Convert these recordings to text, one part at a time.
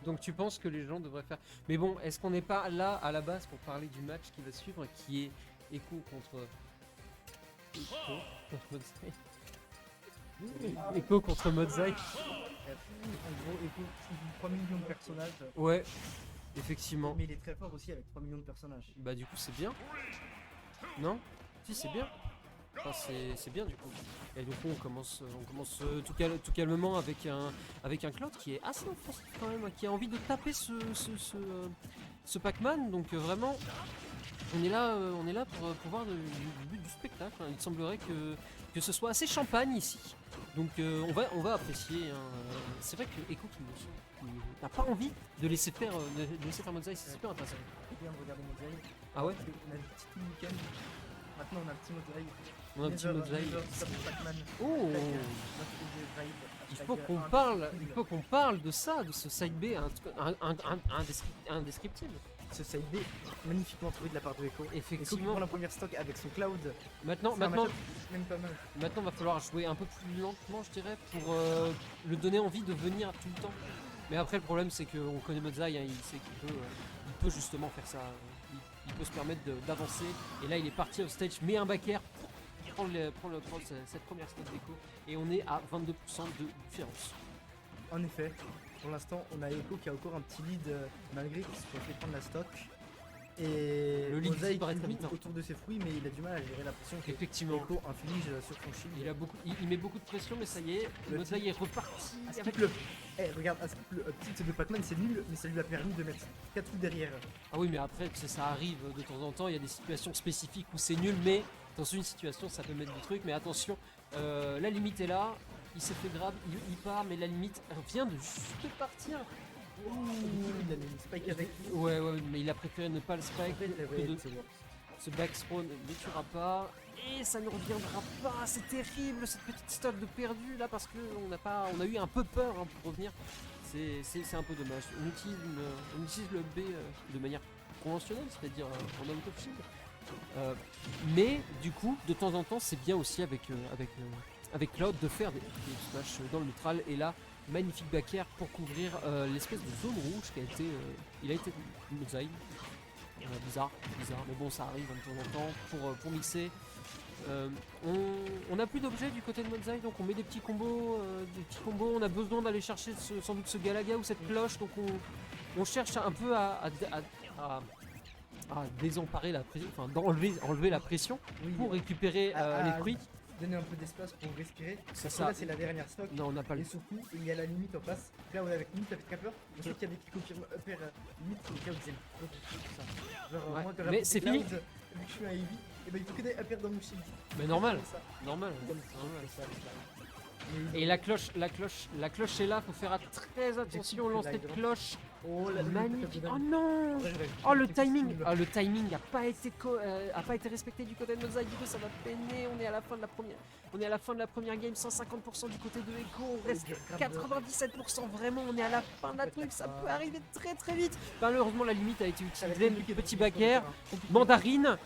Donc tu penses que les gens devraient faire... Mais bon, est-ce qu'on n'est pas là à la base pour parler du match qui va suivre, qui est Echo contre... Echo contre Modzai. Echo contre Modzai. En gros, Echo, il joue 3 millions de personnages. Ouais, effectivement. Mais il est très fort aussi avec 3 millions de personnages. Bah du coup c'est bien. Non? Si c'est bien. Enfin, c'est bien du coup. Et donc on commence tout calmement avec un Cloud qui est assez offensif quand même, qui a envie de taper ce Pac-Man. Donc vraiment, on est là pour voir du spectacle. Hein. Il semblerait que ce soit assez champagne ici. Donc on va apprécier. Hein. C'est vrai que Echo qui n'a pas envie de laisser faire Modzai, c'est super intéressant. C'est bien de regarder Modzai. Ah ouais? On a le petit week-end. Maintenant on a le petit Modzai. On a un petit Modzai. Oh, Il faut qu'on parle de ça, de ce side B indescriptible. Ce side B magnifiquement trouvé de la part de Echo. Echo qui Effectivement. prend la première stock avec son Cloud. Maintenant, C'est un match-up même pas mal. maintenant, va falloir jouer un peu plus lentement, je dirais, pour le donner envie de venir tout le temps. Mais après, le problème, c'est qu'on connaît Modzai, hein, il sait qu'il peut justement faire ça. Il peut se permettre d'avancer. Et là, il est parti off stage, met un back air pour prendre cette première stock d'Echo. Et on est à 22% de différence. En effet, pour l'instant, on a Echo qui a encore un petit lead malgré qu'il se fait prendre la stock. Et Le lead Modzai paraît qui très vite, hein. autour de ses fruits, mais il a du mal à gérer la pression que Effectivement. Echo inflige sur son shield. Il met beaucoup de pression, mais ça y est, Le Modzai est reparti. À skip le... regarde, à skip le petit de Pac-Man, c'est nul, mais ça lui a permis de mettre 4 trucs derrière. Ah oui, mais après, tu sais, ça arrive de temps en temps. Il y a des situations spécifiques où c'est nul, mais dans une situation, ça peut mettre des trucs. Mais attention, la limite est là. Il s'est fait grab, il part, mais la limite vient de juste partir. Il a mis une spike avec. Ouais, mais il a préféré ne pas le spike. Ouais, Que de- c'est bon. Ce back spawn ne tuera pas. Et ça ne reviendra pas. C'est terrible cette petite stock de perdu là parce qu'on a eu un peu peur hein, pour revenir. C'est un peu dommage. On utilise le B de manière conventionnelle, c'est-à-dire en out of shield. Mais du coup, de temps en temps, c'est bien aussi avec Cloud de faire des smash dans le neutral. Et là, magnifique back air pour couvrir l'espèce de zone rouge qui a été. Il a été Modzai. Bizarre, mais bon, ça arrive de temps en temps pour mixer. On n'a plus d'objets du côté de Modzai, donc on met des petits combos. On a besoin d'aller chercher sans doute ce Galaga ou cette cloche, donc on cherche un peu à désemparer la pression, enfin d'enlever la pression Oui, pour récupérer les fruits. donner un peu d'espace pour respirer. C'est Parce que ça. là, c'est la dernière stock. Non, on n'a pas le Et surtout, il y a la limite en face. Là, on est avec limite avec Capper. Je sais qu'il y a des qui confirment upper limite au cas où c'est ça. Genre, Ouais. moi, quand Mais la c'est Cloud, fini. Vu que je suis un heavy, et ben il faut que des upper dans mon shield. Mais normal, Comme ça. normal. Comme normal. ça, comme ça. Et la cloche est là, faut faire très attention au lancer de cloche. Oh la Magnifique. limite. Oh non. Oh le timing n'a pas été respecté du côté de Modzai, du coup ça va peiner, on est à la fin de la première game, 150% du côté de Echo, on reste 97%, vraiment on est à la fin de la truc, ça peut arriver très très vite. Malheureusement la limite a été utilisée, petit back air, mandarine,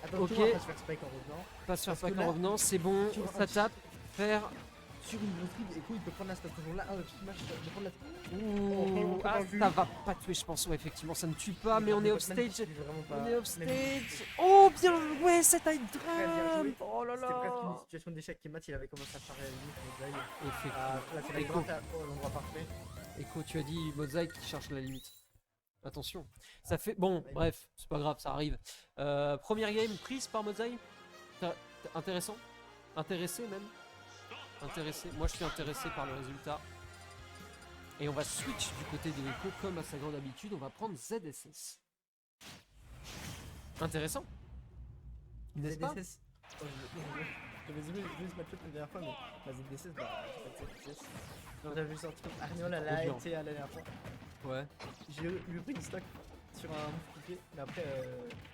Attention, ok. on va pas se faire spike en revenant. pas se faire Parce que pack en là, revenant, c'est bon, sur ça un- tape, faire... Sur une grosse lead, Echo il peut prendre la stock toujours là, un petit match de prendre la Ouh, pas ah, vu. ça va pas tuer je pense, ouais effectivement ça ne tue pas, mais on est off stage. On est off Mais stage. Oh bien ouais cette high bien drum. joué. Oh là C'était presque là. une situation d'échec qui Matt il avait commencé à faire la limite, mais là, Effectivement. là c'est la Echo. droite à l'endroit parfait. Echo, tu as dit Modzai qui cherche la limite. Attention. Ça fait bon, bref, c'est pas grave, ça arrive. Première game prise par Modzai. Intéressant. Intéressé même. Intéressé. Moi je suis intéressé par le résultat. Et on va switch du côté de Echo comme à sa grande habitude. On va prendre ZSS. Intéressant. N'est-ce pas? ZSS. J'avais vu ce match-up la dernière fois, mais la ZSS, bah, c'est pas de ZSS. J'avais vu sortir Arniol à la Trop bien. LT à la dernière fois. Ouais. J'ai eu pris une stock sur un move coupé, mais après,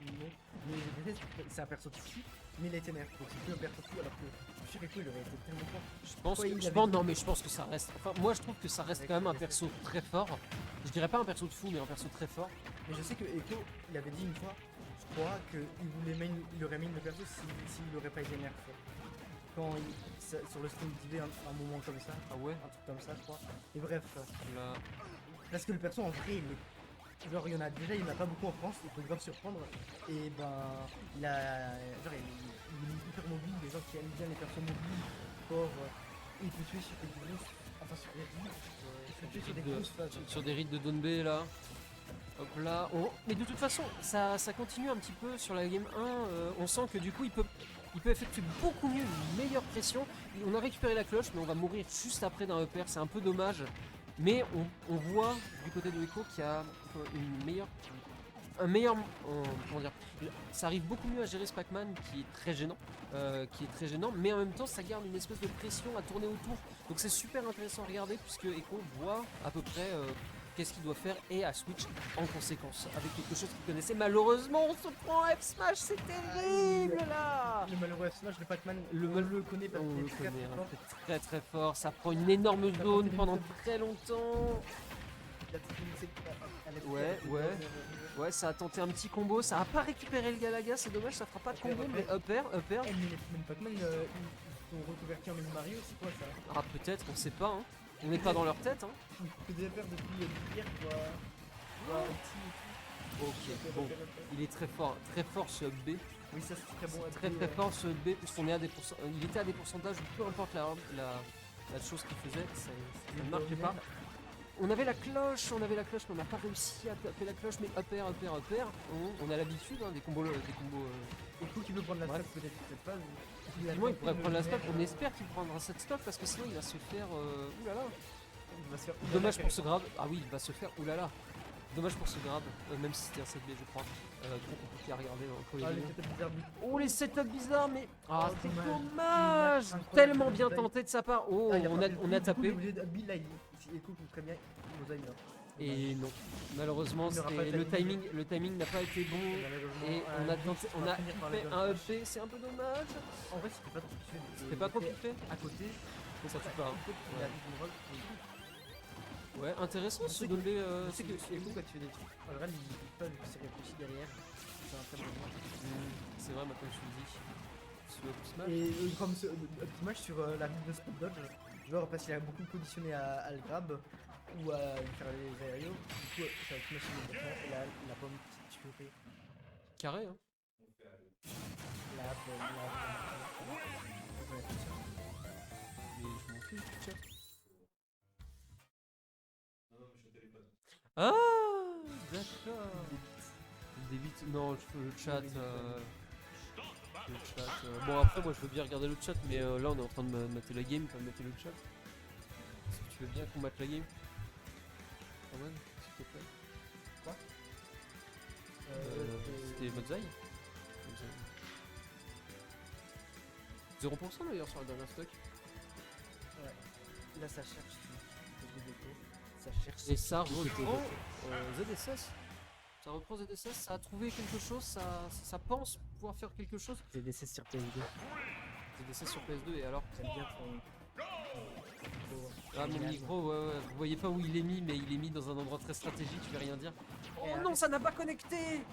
non. Mais ZSS, c'est un perso de fou, mais il a été nerf. Donc c'est plus un perso de fou, alors que sur Echo, il aurait été tellement fort. Non mais je pense que ça reste. Enfin moi je trouve que ça reste quand même un perso très fort. Je dirais pas un perso de fou mais un perso très fort. Mais je sais que Echo, il avait dit une fois, je crois, qu'il aurait main le perso s'il aurait pas été nerf. Quand sur le stream d'IV, un moment comme ça, Ah ouais. un truc comme ça, je crois. Et bref, Là. Parce que le perso en vrai, genre il y en a déjà, il n'y en a pas beaucoup en France, il peut grave surprendre. Et ben, il a, genre il est hyper mobile, des gens qui aiment bien les persos mobiles, forts, il peut tuer sur des grosses, enfin sur des rides, il peut tuer sur des grosses phases. Sur des rides de Donbé là. Hop là. Mais de toute façon, ça continue un petit peu sur la game 1. On sent que du coup, il peut effectuer beaucoup mieux, une meilleure pression. On a récupéré la cloche, mais on va mourir juste après d'un upper. C'est un peu dommage. Mais on voit du côté de Echo qu'il y a un meilleur. Comment dire, ça arrive beaucoup mieux à gérer ce Pac-Man qui est très gênant. Mais en même temps, ça garde une espèce de pression à tourner autour. Donc c'est super intéressant à regarder puisque Echo voit à peu près. Qu'est-ce qu'il doit faire et à switch en conséquence avec quelque chose qu'il connaissait. Malheureusement, on se prend F smash, c'est terrible là. Le malheureux F smash de Pac-Man, on le connaît parce On qu'il le est très connaît, fort. très très fort. Ça prend une énorme Ça zone prend pendant une très longtemps. Il a tout fait, Ouais, ça a tenté un petit combo. Ça a pas récupéré le Galaga, c'est dommage, ça fera pas de combo. Mais upper. Eh, mais Pac-Man, ils sont reconvertis en mini Mario, c'est quoi ça? Ah, peut-être, on sait pas. Hein. On n'est pas dans leur tête. Hein. Que des faire depuis hier, quoi. Ok, bon, il est très fort ce up B. Oui, ça c'est très bon. Très très fort ce B, puisqu'on est à des il était à des pourcentages, peu importe la chose qu'il faisait, ça ne marquait pas. On avait la cloche, mais on n'a pas réussi à taper la cloche, mais upper. On a l'habitude des combos. Et coup qui veut prendre la stock peut-être cette phase. Effectivement, il pourrait prendre la stock, on espère qu'il prendra cette stock parce que sinon il va se faire. Oulala. Il va se faire. Dommage pour ce grab. Ah oui, il va se faire. Oulala. Dommage pour ce grab, même si c'était un 7B je crois. Trop compliqué à regarder entre les deux. Oh les setups bizarres mais. Ah c'est dommage. Tellement bien tenté de sa part. Oh on a tapé. Et non, malheureusement le timing n'a pas été bon et on a fait un EP, c'est un peu dommage. En vrai c'était pas trop fait. À côté, ça tue pas. Ouais, intéressant ce Donbé. C'est que quand tu fais des trucs, en général, il dit pas vu que c'est réfléchi derrière. C'est un très bon moment. C'est vrai, maintenant que tu le dis. Ce Up Smash. Et comme ce Up Smash sur la ligne de Spot Dodge, genre parce qu'il a beaucoup conditionné à le grab ou à lui faire les aériaux, du coup ça va smash immédiatement et là la pomme qui tuerait. Carré, hein. La pomme. Mais je m'en fiche du chat. Ah, d'accord. Débite. Non, le chat. Bon, après, moi je veux bien regarder le chat, mais là on est en train de mater la game, pas de mater le chat. Est-ce que tu veux bien qu'on mate la game? Quand même, s'il te plaît. Quoi C'était Modzai 0% d'ailleurs sur la dernière stock. Ouais. Là ça cherche. Ça cherche. Et ça reprend ZSS. Ça reprend ZSS, ça a trouvé quelque chose, ça pense pouvoir faire quelque chose. ZSS sur PS2. ZSS sur PS2 et alors? J'aime bien ton. Ah mon micro, ouais. Vous voyez pas où il est mis, mais il est mis dans un endroit très stratégique, je vais rien dire. Oh non, ça n'a pas connecté!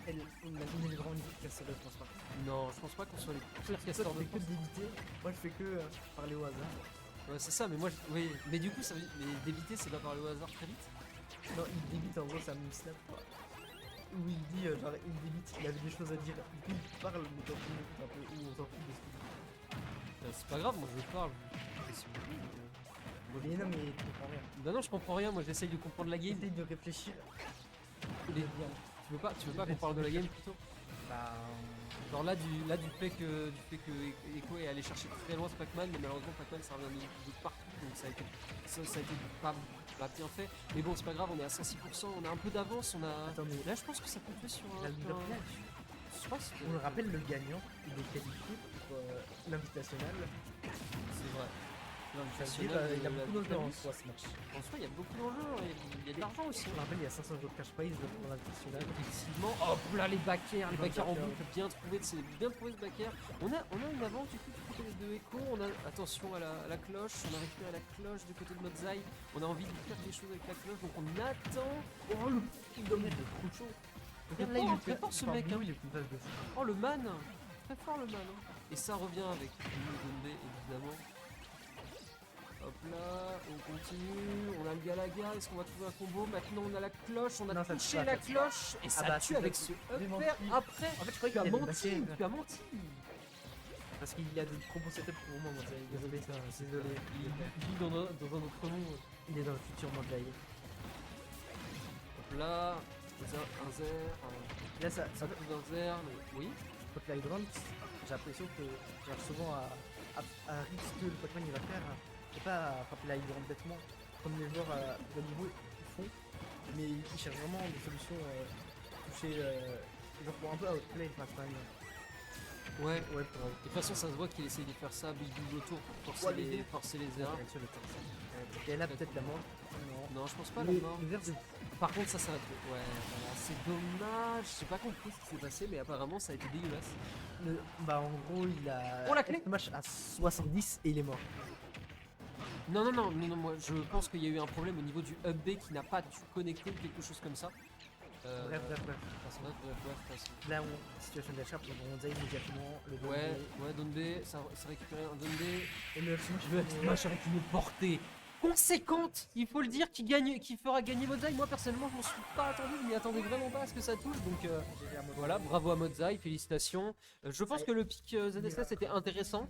On est vraiment une casseur, je pense pas. Non, je pense pas qu'on soit les pires casseurs de que d'éviter. Moi je fais que parler au hasard. Ouais, c'est ça, mais moi, oui, mais du coup, ça veut mais d'éviter, c'est pas parler au hasard très vite. Non, il débite en gros, ça me snap. Où il dit, genre, il débite, il avait des choses à dire. Du coup, il parle, mais quand il écoute un peu, où on s'en fout de ce qu'il dit. C'est pas grave, moi je parle. Mais non, mais tu comprends rien. Bah non, je comprends rien, moi j'essaye de comprendre la game. Essaye de réfléchir. Tu veux pas qu'on parle de la game plutôt? Bah. Genre là du fait que Echo est allé chercher très loin ce Pac-Man, mais malheureusement Pac-Man ça revient de partout, donc ça a été pas bien fait. Mais bon, c'est pas grave, on est à 106%, on a un peu d'avance, on a. Attends, mais là je pense que ça peut jouer sur un. Je pense que on le rappelle, le gagnant, il est qualifié pour l'invitationnel. C'est vrai. Ça veut dire, il y a beaucoup d'enjeux en soi ce match. En soi, il y a beaucoup d'enjeux, il y a de l'argent aussi. On le rappelle, il y a 500 jours de cash prize pour l'invitationnel. Effectivement. Hop là, les backers en boucle, bien trouvé ce backer. On a une avance du coup du côté de Echo. On a attention à la cloche, on a récupéré la cloche du côté de Modzai. On a envie de faire des choses avec la cloche, donc on attend. Oh le petit dommage de trop chaud. Regarde là, il est très fort ce mec. Oh le man, très fort le man. Et ça revient avec le Donbé évidemment. Hop là, on continue, on a le Galaga, est-ce qu'on va trouver un combo? Maintenant on a la cloche, on a Non, ça touché tue pas, la ça tue pas. cloche et ça bah, tue c'est avec ça, ce j'ai up menti. air après. En fait, je croyais Tu as qu'il allait menti, backer. tu as menti. Parce qu'il a des combos setup pour moi, Mozaï. Désolé, désolé. Il vit dans un autre monde. Il est dans le futur Mozaï. Hop là, un zère, Là, ça un coup d'un zère, mais oui. contre la Hydrant, j'ai l'impression que j'arrive souvent à risquer le Pokémon il va faire, et pas à frapper la Hydrant bêtement, comme les joueurs de niveau ils font, mais ils cherchent vraiment des solutions toucher, genre pour un peu outplay Fastman. Ouais. Ouais, pour De toute façon, ça se voit qu'il essaye de faire ça, il double autour pour Ouais, forcer les zères. Et là, peut-être la mort. Non, je pense pas Mais la mort. le verre de Par contre, ça va être. Ouais, voilà, c'est dommage. J'ai pas compris ce qui s'est passé, mais apparemment, ça a été dégueulasse. bah en gros, il a Oh, la clé le match à 70 et il est mort. Non, moi je pense qu'il y a eu un problème au niveau du hub B qui n'a pas dû connecter ou quelque chose comme ça. Bref. Passons. Là, situation d'achat pour Bronzai immédiatement. Le Ouais, Donbe, ça récupéré un Donbe. Et le Smash avec une portée conséquente, il faut le dire, qui fera gagner Modzai. Moi personnellement, je m'en suis pas attendu, je m'y attendais vraiment pas à ce que ça touche. Donc voilà, bravo à Modzai, félicitations. Je pense que le pic ZSS était intéressant.